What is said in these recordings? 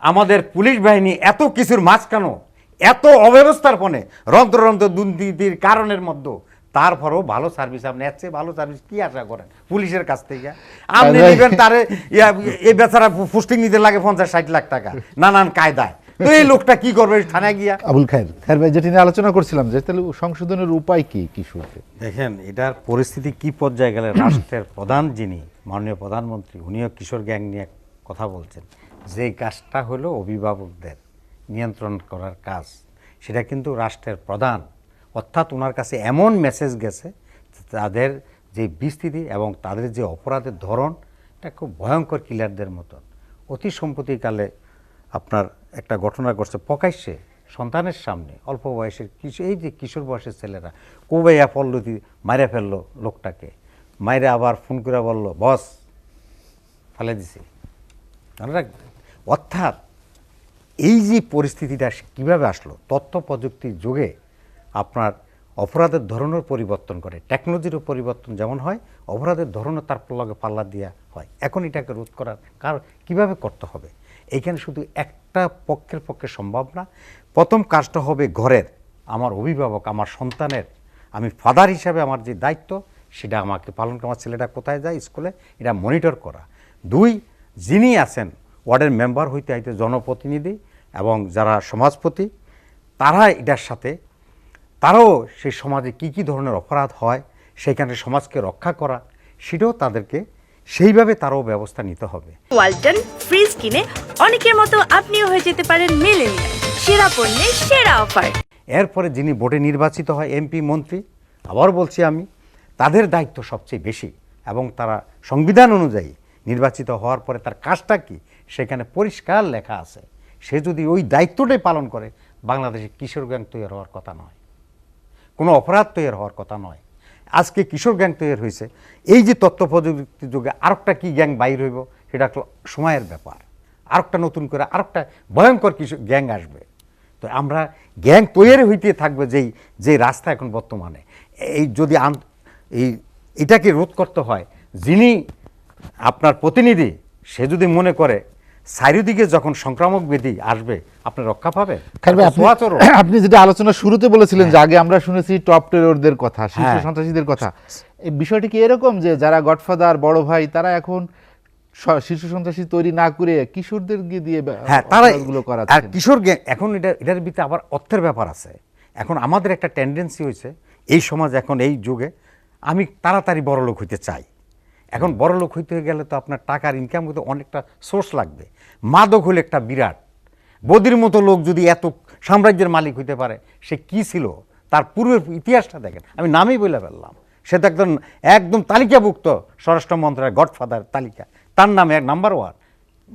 আমাদের পুলিশ বাহিনী এত কিছুর মাঝখানো, এত অব্যবস্থার ফলে রন্ধ্র দুর্নীতির কারণের মধ্যে, তারপরেও ভালো সার্ভিস আপনি এর চেয়ে ভালো সার্ভিস কি আশা করেন পুলিশের কাছ থেকে? আপনি নেবেন তারে এই বেচারা পোস্টিং নিতে লাগে 50-60 লাখ টাকা নানান কায়দায়, তো এই লোকটা কি করবে থানায় গিয়া? আবুল খায়ের ভাই, যেটি নিয়ে আলোচনা করছিলাম যে তাহলে সংশোধনের উপায় কি কিশোরকে? দেখেন এটার পরিস্থিতি কি পর্যায়ে গেলে রাষ্ট্রের প্রধান যিনি মাননীয় প্রধানমন্ত্রী, উনিও কিশোর গ্যাং নিয়ে কথা বলছেন। যে কাজটা হলো অভিভাবকদের নিয়ন্ত্রণ করার কাজ, সেটা কিন্তু রাষ্ট্রের প্রধান, অর্থাৎ ওনার কাছে এমন মেসেজ গেছে তাদের যে বিস্তৃতি এবং তাদের যে অপরাধের ধরন, এটা খুব ভয়ঙ্কর কিলারদের মতন। অতি সম্প্রতিকালে আপনার একটা ঘটনা ঘটছে প্রকাশ্যে সন্তানের সামনে, অল্প বয়সের এই যে কিশোর বয়সের ছেলেরা কোবাইয়া পল্লতি মাইরে ফেললো লোকটাকে, মাইরে আবার ফোন করে বলল বস ফেলে দিছে। মনে রাখবেন, অর্থাৎ এই যে পরিস্থিতিটা কীভাবে আসলো, তথ্য প্রযুক্তির যুগে আপনার অপরাধের ধরনের পরিবর্তন করে, টেকনোলজিরও পরিবর্তন যেমন হয়, অপরাধের ধরনও তার লগে পাল্লা দেওয়া হয়। এখন এটাকে রোধ করার কারণ কীভাবে করতে হবে, এইখানে শুধু একটা পক্ষের পক্ষে সম্ভব না। প্রথম কাজটা হবে ঘরের, আমার অভিভাবক, আমার সন্তানের, আমি ফাদার হিসাবে আমার যে দায়িত্ব সেটা আমাকে পালন করা। আমার ছেলেটা কোথায় যায় স্কুলে, এটা মনিটর করা। 2, যিনি আছেন ওয়ার্ডের মেম্বার হইতে হইতে জনপ্রতিনিধি এবং যারা সমাজপতি, তারা এটার সাথে, তারাও সেই সমাজে কি কি ধরনের অপরাধ হয় সেখানে সমাজকে রক্ষা করা, সেটাও তাদেরকে সেইভাবে তারও ব্যবস্থা নিতে হবে। ওয়ালটন ফ্রিজ কিনে অনেকের মতো আপনিও হয়ে যেতে পারেন মিলেনিয়াল, সেরা পণ্যের সেরা অফার। এরপরে যিনি বোর্ডে নির্বাচিত হয়, এমপি মন্ত্রী, আবার বলছি আমি, তাদের দায়িত্ব সবচেয়ে বেশি এবং তারা সংবিধান অনুযায়ী নির্বাচিত হওয়ার পরে তার কাজটা কি সেখানে পরিষ্কার লেখা আছে। সে যদি ওই দায়িত্বটাই পালন করে, বাংলাদেশে কিশোর গ্যাং তৈরি হওয়ার কথা নয়, কোনো অপরাধ তৈরি হওয়ার কথা নয়। আজকে কিশোর গ্যাং তৈরি হয়েছে, এই যে তথ্য প্রযুক্তির যুগে আরেকটা কি গ্যাং বাইর হইব সেটা একটা সময়ের ব্যাপার, আরেকটা নতুন করে আরেকটা ভয়ঙ্কর কিশোর গ্যাং আসবে। তো আমরা গ্যাং তৈরি হইতে থাকবে যে রাস্তা এখন বর্তমানে, এই যদি এটাকে রোধ করতে হয়, যিনি আপনার প্রতিনিধি সে যদি মনে করে চারিদিকে যখন সংক্রামক ব্যাধি আসবে আপনি রক্ষা পাবেন। আপনি যেটা আলোচনা শুরুতে বলেছিলেন যে আগে আমরা শুনেছি টপ টেররদের কথা, শীর্ষ সন্ত্রাসীদের কথা, এই বিষয়টি কি এরকম যে যারা গডফাদার বড় ভাই তারা এখন শীর্ষ সন্ত্রাসী তৈরি না করে কিশোরদের দিয়ে তারা এগুলো করা, আর কিশোর গ্যাং এখন এটার ভিতরে আবার অর্থের ব্যাপার আছে। এখন আমাদের একটা টেন্ডেন্সি হয়েছে এই সমাজ, এখন এই যুগে আমি তাড়াতাড়ি বড় লোক হইতে চাই। এখন বড় লোক হইতে গেলে তো আপনার টাকার ইনকাম করতে অনেকটা সোর্স লাগবে। মাদক হলে একটা বিরাট, বদির মতো লোক যদি এত সাম্রাজ্যের মালিক হইতে পারে, সে কি ছিল তার পূর্বের ইতিহাসটা দেখেন। আমি নামই বলে ফেললাম, সে তো একদম তালিকাভুক্ত স্বরাষ্ট্র মন্ত্রণালয়ের গডফাদার তালিকা, তার নামে 1 নাম্বার 1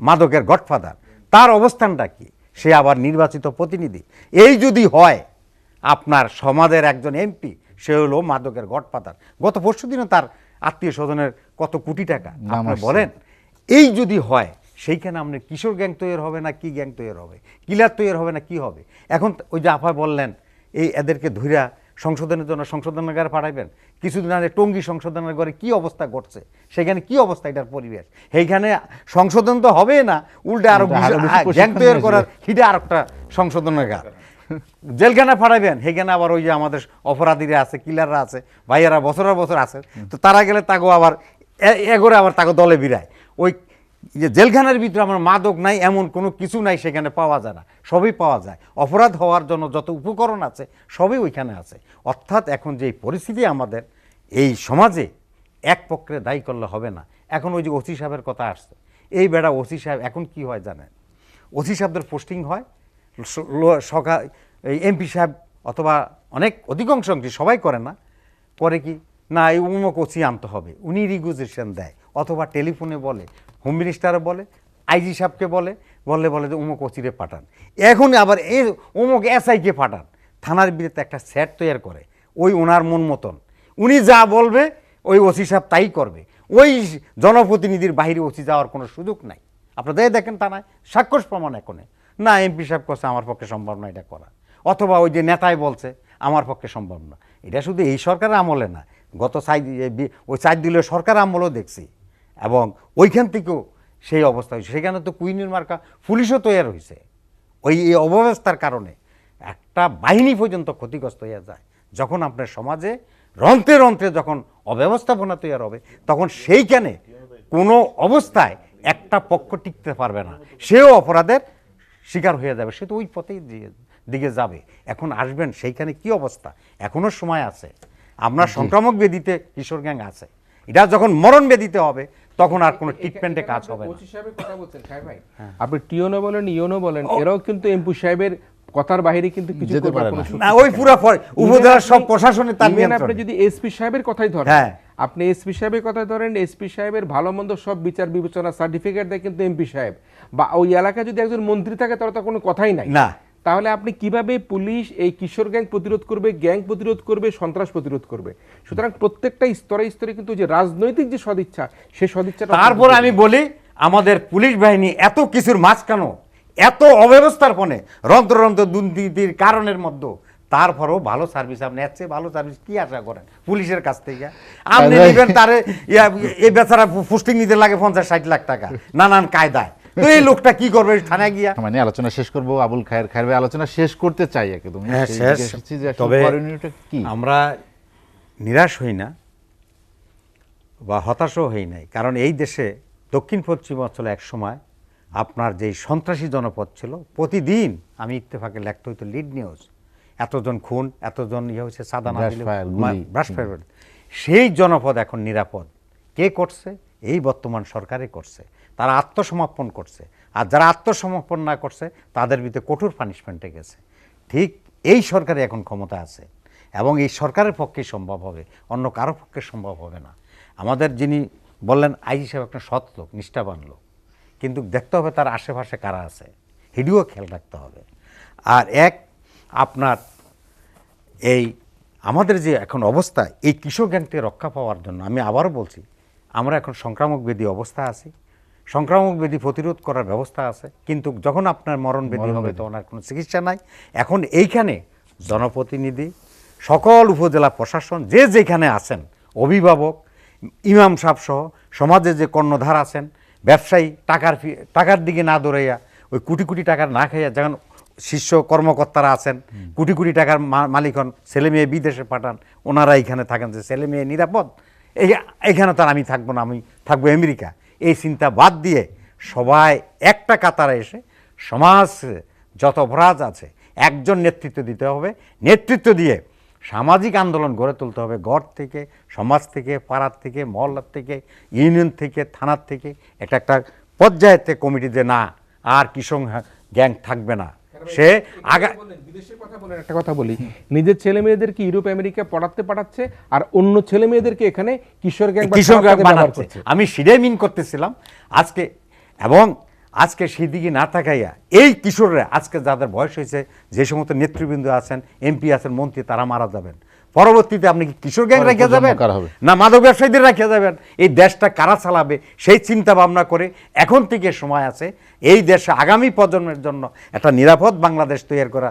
মাদকের গডফাদার। তার অবস্থানটা কি, সে আবার নির্বাচিত প্রতিনিধি। এই যদি হয় আপনার সমাজের একজন এমপি, সে হলো মাদকের গডফাদার, গত পরশুদিনও তার আত্মীয় স্বজনের কত কোটি টাকা আপনি বলেন। এই যদি হয় সেইখানে আপনার কিশোর গ্যাং তৈরি হবে না কি গ্যাং তৈরি হবে, কিলার তৈরি হবে না কি হবে? এখন ওই যে আপা বললেন এই এদেরকে ধইরা সংশোধনের জন্য সংশোধনাগারে পাঠাইবেন, কিছুদিন আগে টঙ্গী সংশোধনাগারে কি অবস্থা ঘটছে, সেখানে কি অবস্থা এটার পরিবেশ, সেইখানে সংশোধন তো হবে না, উল্টে আরো গ্যাং তৈরি করার হিটে আর একটা সংশোধনাগার। জেলখানা ফাড়াইবেন, সেখানে আবার ওই যে আমাদের অপরাধীরা আছে, কিলাররা আছে, ভাইয়ারা বছরের বছর আছে, তো তারা গেলে তাকেও আবার এগোরে আবার তাকে দলে বিরায়। ওই যে জেলখানার ভিতরে আমার মাদক নাই এমন কোনো কিছু নাই, সেখানে পাওয়া যায় না, সবই পাওয়া যায়। অপরাধ হওয়ার জন্য যত উপকরণ আছে সবই ওইখানে আছে। অর্থাৎ এখন যে পরিস্থিতি আমাদের এই সমাজে, এক পক্ষে দায়ী করলে হবে না। এখন ওই যে ওসি সাহেবের কথা আসছে, এই বেড়া ওসি সাহেব এখন কি হয় জানেন, ওসি সাহেবদের পোস্টিং হয় সকাল, এই এমপি সাহেব অথবা অধিকাংশ সবাই করে না, করে কি না এই অমুক ওসি আনতে হবে, উনি রিগুজেশন দেয়, অথবা টেলিফোনে বলে, হোম মিনিস্টারে বলে, আইজি সাহেবকে বলে যে অমুক ওসিরে পাঠান। এখন আবার এই অমুক এসআইকে পাঠান, থানার বিরুদ্ধে একটা সেট তৈরি করে, ওই ওনার মন মতন উনি যা বলবে ওই ওসি সাহেব তাই করবে। ওই জনপ্রতিনিধির বাইরে ওসি যাওয়ার কোনো সুযোগ নাই। আপনাদের দেখেন থানায় সাক্ষ্য প্রমাণ এখনে না, এমপি সাহেব করছে আমার পক্ষে সম্ভব না এটা করা, অথবা ওই যে নেতাই বলছে আমার পক্ষে সম্ভব না। এটা শুধু এই সরকারের আমলে না, গত ওই 4 দলীয় সরকার আমলেও দেখছি, এবং ওইখান থেকেও সেই অবস্থা হয়েছে। সেখানে তো কুইনের মার্কা পুলিশও তৈরি হয়েছে এই অব্যবস্থার কারণে। একটা বাহিনী পর্যন্ত ক্ষতিগ্রস্ত হয়ে যায় যখন আপনার সমাজে রন্ধ্রে রন্ধ্রে যখন অব্যবস্থাপনা তৈরি হবে, তখন সেইখানে কোনো অবস্থায় একটা পক্ষ টিকতে পারবে না, সেও অপরাধের শিকার হয়ে যাবে, সে তো ওই পথেই দিকে যাবে। এখন আসবেন সেইখানে কি অবস্থা, এখনো সময় আছে। আপনার সংক্রামক ব্যাধিতে কিশোর গ্যাং আছে, এটা যখন মরণ ব্যাধিতে হবে তখন আর কোনো ট্রিটমেন্টে কাজ হবে না। ওসি সাহেবের কথা বলছেন খায়ের ভাই, আপনি টিওনো বলেন ইওনো বলেন, এরাও কিন্তু এমপি সাহেবের কথার বাইরে কিন্তু কিছু যেতে করবার পারে কোনো না। সুযোগ না, ওই পুরা উপজেলার সব প্রশাসনে তার Even নিয়ন্ত্রণ। আপনি যদি এসপি সাহেবের কথাই ধরেন, হ্যাঁ। আপনি এসপি সাহেবের কথা ধরেন, এসপি সাহেবের ভালো মন্দ সব বিচার বিবেচনা সার্টিফিকেট দেয় কিন্তু এমপি সাহেব, বা ওই এলাকায় যদি একজন মন্ত্রী থাকে তাহলে তো কোনো কথাই নাই। না। তাহলে আপনি কিভাবে পুলিশ এই কিশোর গ্যাং প্রতিরোধ করবে, গ্যাং প্রতিরোধ করবে, সন্ত্রাস প্রতিরোধ করবে? সুতরাং প্রত্যেকটা স্তরে স্তরে কিন্তু যে রাজনৈতিক যে সদিচ্ছা, সেই সদিচ্ছাটা তারপর আমি বলি, আমাদের পুলিশ বাহিনী এত কিছুর মাঝখানো, এত অব্যবস্থার ফলে রন্ধ্র রন্ধ্র দুর্নীতির কারণের মধ্যে, তারপরেও ভালো সার্ভিস, আপনি এর চেয়ে ভালো সার্ভিস কি আশা করেন পুলিশের কাছ থেকে? আপনি নিবেন তারে, এই বেচারা পোস্টিং নিতে লাগে 50-60 লাখ টাকা নানান কায়দায়, তো এই লোকটা কি করবে থানায় গিয়া? মানে আলোচনা শেষ করব। আবুল খায়ের, খায়ের ভাই আলোচনা শেষ করতে চাই একদম। হ্যাঁ, সেই শেষ। দিকে এসেছি যে আসলে তবে করণীয়টা কি? আমরা নিরাশ হই না বা হতাশও হই নাই, কারণ এই দেশে দক্ষিণ পশ্চিম অঞ্চলে এক সময় আপনার যেই সন্ত্রাসী জনপদ ছিল, প্রতিদিন আমি ইত্তেফাকে লেখতে হইতো লিড নিউজ, এতজন খুন, এতজন হয়েছে, সাদা না দিলে ব্রাশফায়ার, গুলি। ব্রাশফায়ার। সেই জনপদ এখন নিরাপদ। কে করছে? এই বর্তমান সরকারই করছে। তারা আত্মসমর্পণ করছে, আর যারা আত্মসমর্পণ না করছে তাদের ভিতরে কঠোর পানিশমেন্টে গেছে। ঠিক এই সরকারই এখন ক্ষমতা আছে, এবং এই সরকারের পক্ষেই সম্ভব হবে, অন্য কারো পক্ষে সম্ভব হবে না। আমাদের যিনি বললেন আইজি সাহেব একটা সৎ লোক, নিষ্ঠাবান লোক, কিন্তু দেখতে হবে তার আশেপাশে কারা আছে, হিডিও খেয়াল রাখতে হবে। আর আপনার এই আমাদের যে এখন অবস্থা, এই কিশোর গ্যাং থেকে রক্ষা পাওয়ার জন্য আমি আবারও বলছি, আমরা এখন সংক্রামক ব্যাধি অবস্থা আছি, সংক্রামক ব্যাধি প্রতিরোধ করার ব্যবস্থা আছে, কিন্তু যখন আপনার মরণ ব্যাধি হবে তখন আর কোনো চিকিৎসা নাই। এখন এইখানে জনপ্রতিনিধি, সকল উপজেলা প্রশাসন, যে যেখানে আছেন, অভিভাবক, ইমাম সাহেব সহ সমাজে যে কর্ণধার আছেন, ব্যবসায়ী, টাকার দিকে না দৌড়াইয়া, ওই কোটি কোটি টাকার না খাইয়া, যখন শীর্ষ কর্মকর্তারা আছেন, কোটি কোটি টাকার মালিক হন, ছেলে মেয়ে বিদেশে পাঠান, ওনারা এইখানে থাকেন যে ছেলে মেয়ে নিরাপদ, এইখানে তো আমি থাকবো না, আমি থাকবো আমেরিকা, এই চিন্তা বাদ দিয়ে সবাই একটা কাতারে এসে সমাজ যত অপরাধ আছে একজন নেতৃত্ব দিতে হবে, নেতৃত্ব দিয়ে সামাজিক আন্দোলন গড়ে তুলতে হবে, ঘর থেকে, সমাজ থেকে, পাড়ার থেকে, মহল্লার থেকে, ইউনিয়ন থেকে, থানার থেকে, একটা পর্যায়েতে কমিটি যে না আর কিশোর গ্যাং থাকবে না। সে বিদেশের কথা বলেন, একটা কথা বলি, নিজের ছেলে মেয়েদেরকে ইউরোপ আমেরিকা পড়াতে পাঠাচ্ছে, আর অন্য ছেলে মেয়েদেরকে এখানে কিশোর গ্যাং বানাচ্ছে। আমি সেটাই মিন করতেছিলাম আজকে, এবং আজকে সেই দিকে না তাকাইয়া এই কিশোররা আজকে যাদের বয়স হয়েছে, যে সমস্ত নেতৃবৃন্দ আছেন, এমপি আছেন, মন্ত্রী, তারা মারা যাবেন, পরবর্তীতে আপনি কি কিশোর গ্যাং রেখে যাবেন না মাদক ব্যবসায়ীদের রেখে যাবেন? এই দেশটা কারা চালাবে সেই চিন্তা ভাবনা করে এখন থেকে সময় আছে এই দেশে আগামী প্রজন্মের জন্য একটা নিরাপদ বাংলাদেশ তৈরি করা,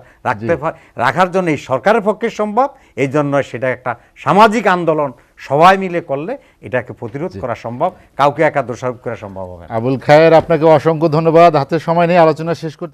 রাখার জন্য এই সরকারের পক্ষে সম্ভব। এই জন্য সেটা একটা সামাজিক আন্দোলন সবাই মিলে করলে এটাকে প্রতিরোধ করা সম্ভব, কাউকে একা দোষারোপ করা সম্ভব হবে না। আবুল খায়ের, আপনাকে অসংখ্য ধন্যবাদ। হাতে সময় নেই, আলোচনা শেষ করতে